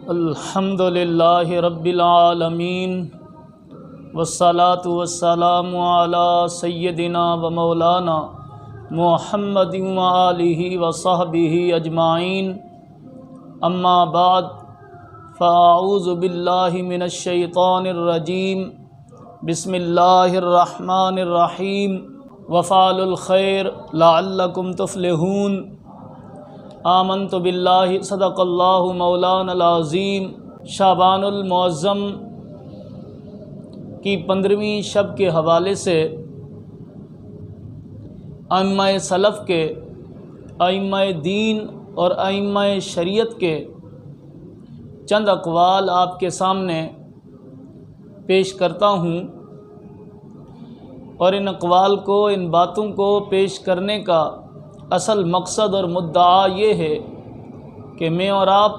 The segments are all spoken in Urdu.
الحمد للہ رب العالمین والصلاة والسلام علی سیدنا و مولانا محمد وآلہ وصحبہ اجمعین، اما بعد فاعوذ باللہ من الشیطان الرجیم، بسم اللہ الرحمن الرحیم، وفعلوا الخیر لعلکم تفلحون۔ آمنت باللہ صدق اللہ مولانا العظیم۔ شعبان المعظم کی 15ویں شب کے حوالے سے ائمہ سلف کے، ائمہ دین اور ائمہ شریعت کے چند اقوال آپ کے سامنے پیش کرتا ہوں، اور ان اقوال کو، ان باتوں کو پیش کرنے کا اصل مقصد اور مدعا یہ ہے کہ میں اور آپ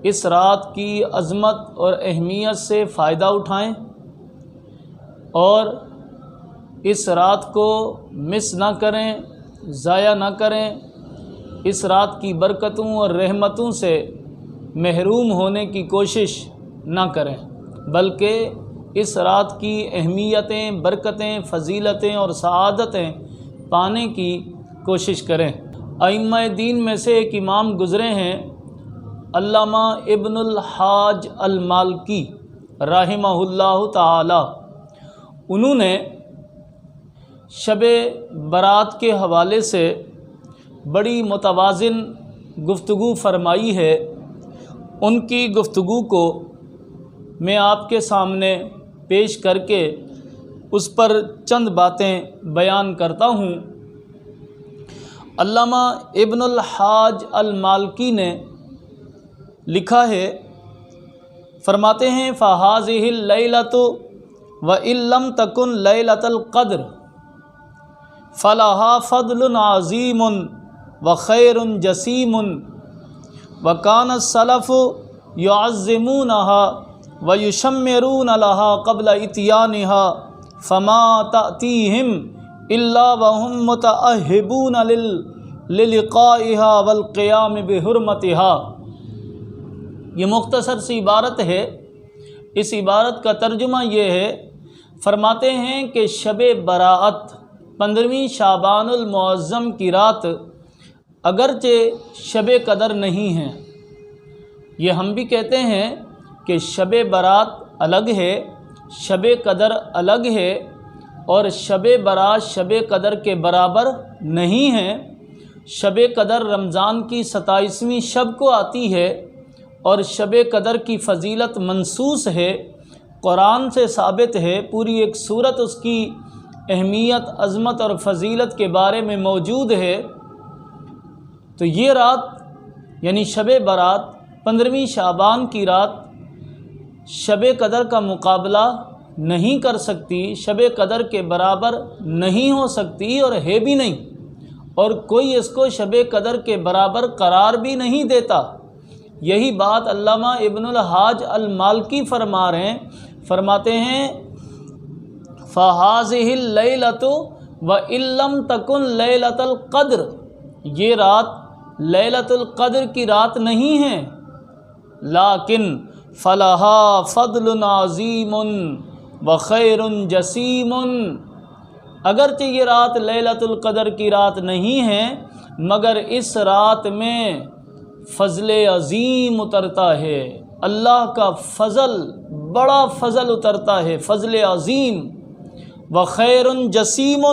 اس رات کی عظمت اور اہمیت سے فائدہ اٹھائیں اور اس رات کو مس نہ کریں، ضائع نہ کریں، اس رات کی برکتوں اور رحمتوں سے محروم ہونے کی کوشش نہ کریں، بلکہ اس رات کی اہمیتیں، برکتیں، فضیلتیں اور سعادتیں پانے کی کوشش کریں۔ ائمہ دین میں سے ایک امام گزرے ہیں، علامہ ابن الحاج المالکی رحمہ اللہ تعالی۔ انہوں نے شب برات کے حوالے سے بڑی متوازن گفتگو فرمائی ہے۔ ان کی گفتگو کو میں آپ کے سامنے پیش کر کے اس پر چند باتیں بیان کرتا ہوں۔ علامہ ابن الحاج المالکی نے لکھا ہے، فرماتے ہیں فَهَذِهِ اللَّيْلَةُ وَإِن لَّمْ تَكُن لَيْلَةَ الْقَدْرِ فَلَهَا فَضْلٌ عَظِيمٌ وَخَيْرٌ جَسِيمٌ وَكَانَ السَّلَفُ يُعَظِّمُونَهَا وَيُشَمِّرُونَ لَهَا قَبْلَ إِتْيَانِهَا فما تأتیہم الا وهم متأہبون للقائها والقیام بحرمتها۔ یہ مختصر سی عبارت ہے۔ اس عبارت کا ترجمہ یہ ہے، فرماتے ہیں کہ شب براءت 15ویں شعبان المعظم کی رات اگرچہ شب قدر نہیں ہے، یہ ہم بھی کہتے ہیں کہ شب برات الگ ہے، شب قدر الگ ہے، اور شب برات شب قدر کے برابر نہیں ہے۔ شب قدر رمضان کی 27ویں شب کو آتی ہے، اور شب قدر کی فضیلت منصوص ہے، قرآن سے ثابت ہے، پوری ایک سورت اس کی اہمیت، عظمت اور فضیلت کے بارے میں موجود ہے۔ تو یہ رات یعنی شب برات 15ویں شعبان کی رات شب قدر کا مقابلہ نہیں کر سکتی، شب قدر کے برابر نہیں ہو سکتی، اور ہے بھی نہیں، اور کوئی اس کو شب قدر کے برابر قرار بھی نہیں دیتا۔ یہی بات علامہ ابن الحاج المالکی فرما رہے ہیں، فرماتے ہیں فَهَذِهِ اللَّيْلَةُ وَإِن لَّمْ تَكُن لَيْلَةَ الْقَدْرِ، یہ رات لیلۃ القدر کی رات نہیں ہے، لیکن فَلَهَا فَضْلٌ عَظِيمٌ وَخَيْرٌ جَسِيمٌ، اگرچہ یہ رات لیلۃ القدر کی رات نہیں ہے، مگر اس رات میں فضل عظیم اترتا ہے، اللہ کا فضل، بڑا فضل اترتا ہے، فضل عظیم، وَخَيْرٌ جَسِيمٌ،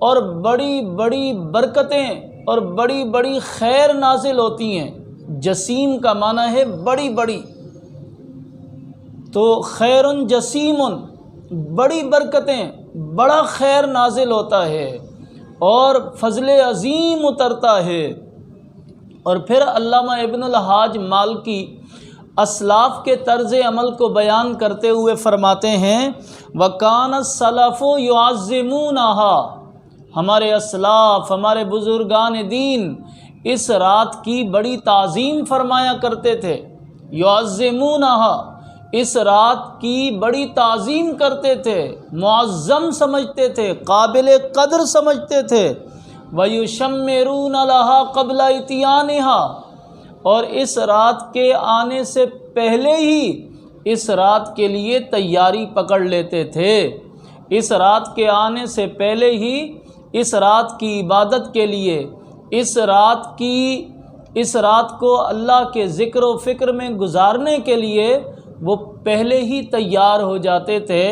اور بڑی بڑی برکتیں اور بڑی بڑی خیر نازل ہوتی ہیں۔ جسیم کا معنی ہے بڑی بڑی، تو خیرٌ جسیم، بڑی برکتیں، بڑا خیر نازل ہوتا ہے اور فضل عظیم اترتا ہے۔ اور پھر علامہ ابن الحاج مالکی اسلاف کے طرز عمل کو بیان کرتے ہوئے فرماتے ہیں وَكَانَ السَّلَفُ يُعَظِّمُونَهَا، ہمارے اسلاف، ہمارے بزرگان دین اس رات کی بڑی تعظیم فرمایا کرتے تھے۔ يُعَظِّمُونَهَا، اس رات کی بڑی تعظیم کرتے تھے، معظم سمجھتے تھے، قابل قدر سمجھتے تھے۔ وَيُشَمِّرُونَ لَهَا قَبْلَ إِتْيَانِهَا، اور اس رات کے آنے سے پہلے ہی اس رات کے لیے تیاری پکڑ لیتے تھے، اس رات کے آنے سے پہلے ہی اس رات کی عبادت کے لیے، اس رات کو اللہ کے ذکر و فکر میں گزارنے کے لیے وہ پہلے ہی تیار ہو جاتے تھے،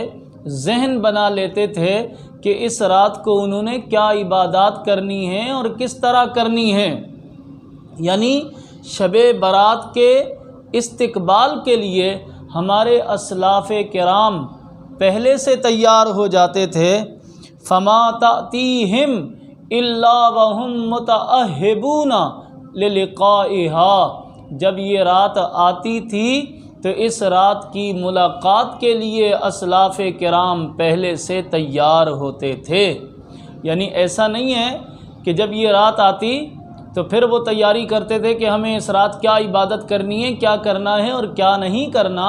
ذہن بنا لیتے تھے کہ اس رات کو انہوں نے کیا عبادات کرنی ہیں اور کس طرح کرنی ہیں۔ یعنی شب برات کے استقبال کے لیے ہمارے اسلاف کرام پہلے سے تیار ہو جاتے تھے۔ فما تأتیہم الا وہم متأہبون للقائها، جب یہ رات آتی تھی تو اس رات کی ملاقات کے لیے اسلاف کرام پہلے سے تیار ہوتے تھے۔ یعنی ایسا نہیں ہے کہ جب یہ رات آتی تو پھر وہ تیاری کرتے تھے کہ ہمیں اس رات کیا عبادت کرنی ہے، کیا کرنا ہے اور کیا نہیں کرنا،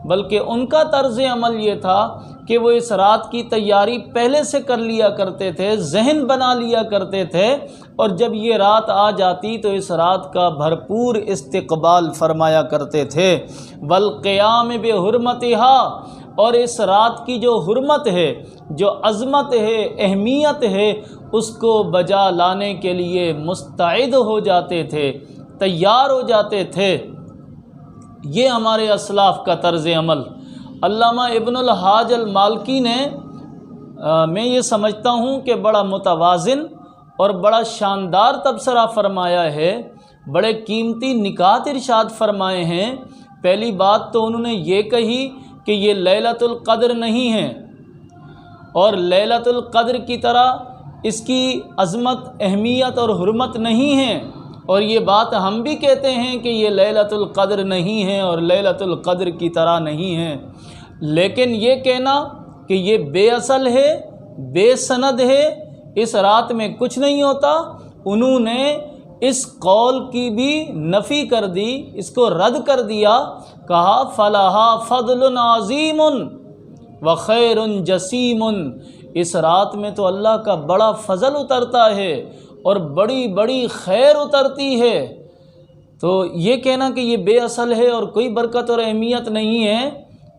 بلکہ ان کا طرز عمل یہ تھا کہ وہ اس رات کی تیاری پہلے سے کر لیا کرتے تھے، ذہن بنا لیا کرتے تھے، اور جب یہ رات آ جاتی تو اس رات کا بھرپور استقبال فرمایا کرتے تھے۔ والقیام بحرمتها، اور اس رات کی جو حرمت ہے، جو عظمت ہے، اہمیت ہے، اس کو بجا لانے کے لیے مستعد ہو جاتے تھے، تیار ہو جاتے تھے۔ یہ ہمارے اسلاف کا طرز عمل۔ علامہ ابن الحاج المالکی نے میں یہ سمجھتا ہوں کہ بڑا متوازن اور بڑا شاندار تبصرہ فرمایا ہے، بڑے قیمتی نکات ارشاد فرمائے ہیں۔ پہلی بات تو انہوں نے یہ کہی کہ یہ لیلۃ القدر نہیں ہے، اور لیلۃ القدر کی طرح اس کی عظمت، اہمیت اور حرمت نہیں ہے، اور یہ بات ہم بھی کہتے ہیں کہ یہ لیلۃ القدر نہیں ہے اور لیلۃ القدر کی طرح نہیں ہے، لیکن یہ کہنا کہ یہ بے اصل ہے، بے سند ہے، اس رات میں کچھ نہیں ہوتا، انہوں نے اس قول کی بھی نفی کر دی، اس کو رد کر دیا، کہا فلاحا فضل عظیم وخیر جسیم، اس رات میں تو اللہ کا بڑا فضل اترتا ہے اور بڑی بڑی خیر اترتی ہے۔ تو یہ کہنا کہ یہ بے اصل ہے اور کوئی برکت اور اہمیت نہیں ہے،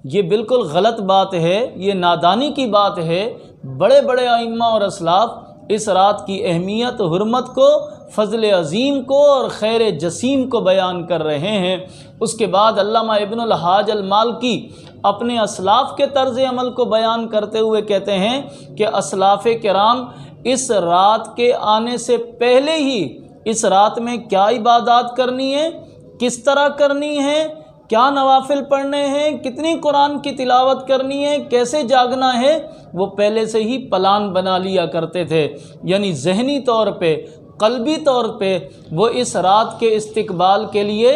یہ بالکل غلط بات ہے، یہ نادانی کی بات ہے۔ بڑے بڑے ائمہ اور اسلاف اس رات کی اہمیت، حرمت کو، فضل عظیم کو اور خیر جسیم کو بیان کر رہے ہیں۔ اس کے بعد علامہ ابن الحاج المالکی اپنے اسلاف کے طرز عمل کو بیان کرتے ہوئے کہتے ہیں کہ اسلاف کرام اس رات کے آنے سے پہلے ہی اس رات میں کیا عبادات کرنی ہے، کس طرح کرنی ہے، کیا نوافل پڑھنے ہیں، کتنی قرآن کی تلاوت کرنی ہے، کیسے جاگنا ہے، وہ پہلے سے ہی پلان بنا لیا کرتے تھے۔ یعنی ذہنی طور پہ، قلبی طور پہ وہ اس رات کے استقبال کے لیے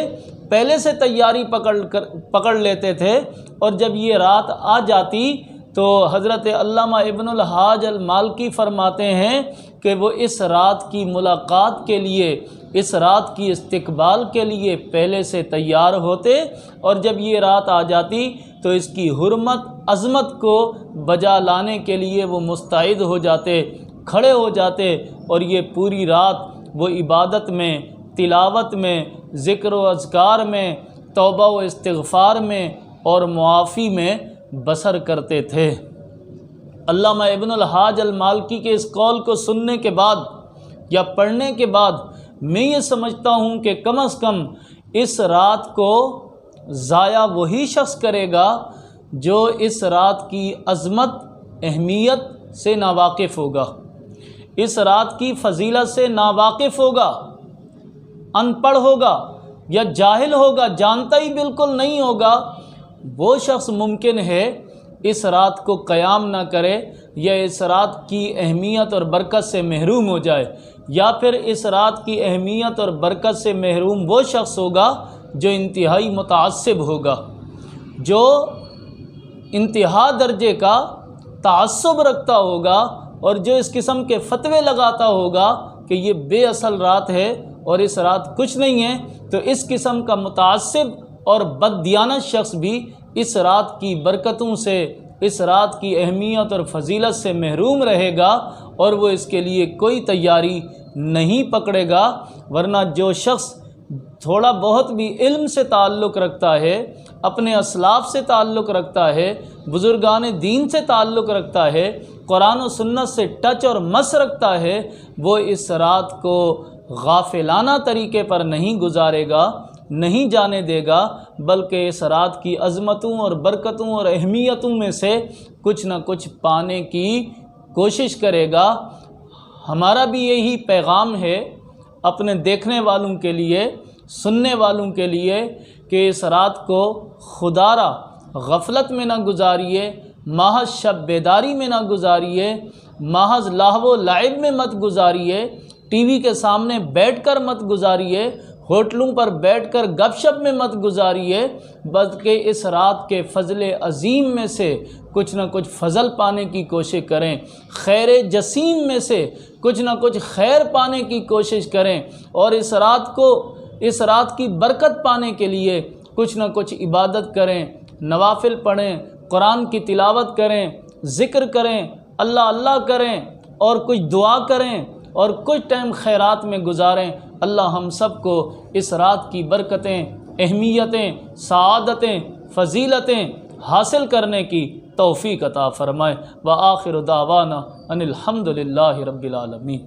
پہلے سے تیاری پکڑ لیتے تھے، اور جب یہ رات آ جاتی تو حضرت علامہ ابن الحاج المالکی فرماتے ہیں کہ وہ اس رات کی ملاقات کے لیے، اس رات کی استقبال کے لیے پہلے سے تیار ہوتے، اور جب یہ رات آ جاتی تو اس کی حرمت، عظمت کو بجا لانے کے لیے وہ مستعد ہو جاتے، کھڑے ہو جاتے، اور یہ پوری رات وہ عبادت میں، تلاوت میں، ذکر و اذکار میں، توبہ و استغفار میں اور معافی میں بسر کرتے تھے۔ علامہ ابن الحاج المالکی کے اس قول کو سننے کے بعد یا پڑھنے کے بعد میں یہ سمجھتا ہوں کہ کم از کم اس رات کو ضائع وہی شخص کرے گا جو اس رات کی عظمت، اہمیت سے ناواقف ہوگا، اس رات کی فضیلت سے ناواقف ہوگا، ان پڑھ ہوگا یا جاہل ہوگا، جانتا ہی بالکل نہیں ہوگا۔ وہ شخص ممکن ہے اس رات کو قیام نہ کرے یا اس رات کی اہمیت اور برکت سے محروم ہو جائے، یا پھر اس رات کی اہمیت اور برکت سے محروم وہ شخص ہوگا جو انتہائی متعصب ہوگا، جو انتہا درجے کا تعصب رکھتا ہوگا اور جو اس قسم کے فتوے لگاتا ہوگا کہ یہ بے اصل رات ہے اور اس رات کچھ نہیں ہے، تو اس قسم کا متعصب اور بددیانت شخص بھی اس رات کی برکتوں سے، اس رات کی اہمیت اور فضیلت سے محروم رہے گا اور وہ اس کے لیے کوئی تیاری نہیں پکڑے گا۔ ورنہ جو شخص تھوڑا بہت بھی علم سے تعلق رکھتا ہے، اپنے اسلاف سے تعلق رکھتا ہے، بزرگان دین سے تعلق رکھتا ہے، قرآن و سنت سے ٹچ اور مس رکھتا ہے، وہ اس رات کو غافلانہ طریقے پر نہیں گزارے گا، نہیں جانے دے گا، بلکہ اس رات کی عظمتوں اور برکتوں اور اہمیتوں میں سے کچھ نہ کچھ پانے کی کوشش کرے گا۔ ہمارا بھی یہی پیغام ہے اپنے دیکھنے والوں کے لیے، سننے والوں کے لیے، کہ اس رات کو خدارا غفلت میں نہ گزاریے، محض شب بیداری میں نہ گزاریے، محض لہو و لعب میں مت گزاریے، ٹی وی کے سامنے بیٹھ کر مت گزاریے، ہوٹلوں پر بیٹھ کر گپ شپ میں مت گزاریے، بلکہ اس رات کے فضل عظیم میں سے کچھ نہ کچھ فضل پانے کی کوشش کریں، خیر جسیم میں سے کچھ نہ کچھ خیر پانے کی کوشش کریں، اور اس رات کی برکت پانے کے لیے کچھ نہ کچھ عبادت کریں، نوافل پڑھیں، قرآن کی تلاوت کریں، ذکر کریں، اللہ اللہ کریں، اور کچھ دعا کریں، اور کچھ ٹائم خیرات میں گزاریں۔ اللہ ہم سب کو اس رات کی برکتیں، اہمیتیں، سعادتیں، فضیلتیں حاصل کرنے کی توفیق عطا فرمائے۔ وآخر دعوانا ان الحمد للہ رب العالمین۔